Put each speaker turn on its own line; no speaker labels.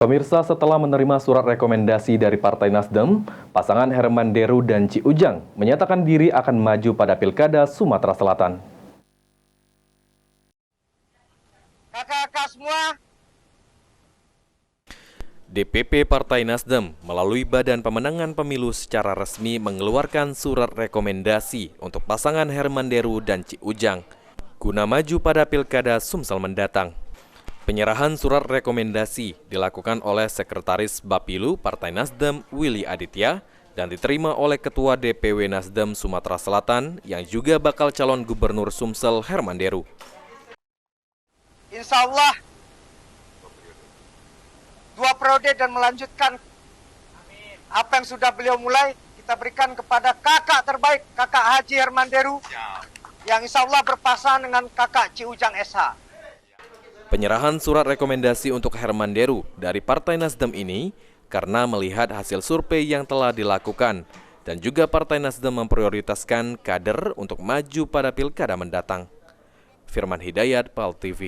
Pemirsa, setelah menerima surat rekomendasi dari Partai Nasdem, pasangan Herman Deru dan Ci Ujang menyatakan diri akan maju pada Pilkada Sumatera Selatan.
Kakak-kakak semua,
DPP Partai Nasdem melalui Badan Pemenangan Pemilu secara resmi mengeluarkan surat rekomendasi untuk pasangan Herman Deru dan Ci Ujang guna maju pada Pilkada Sumsel mendatang. Penyerahan surat rekomendasi dilakukan oleh Sekretaris Bapilu Partai Nasdem Willy Aditya dan diterima oleh Ketua DPW Nasdem Sumatera Selatan yang juga bakal calon Gubernur Sumsel Herman Deru.
insya Allah 2 periode dan melanjutkan apa yang sudah beliau mulai, kita berikan kepada kakak terbaik, kakak Haji Herman Deru, yang insya Allah berpasangan dengan kakak Ci Ujang SH.
Penyerahan surat rekomendasi untuk Herman Deru dari Partai Nasdem ini karena melihat hasil survei yang telah dilakukan dan juga Partai Nasdem memprioritaskan kader untuk maju pada Pilkada mendatang. Firman Hidayat, PAL TV.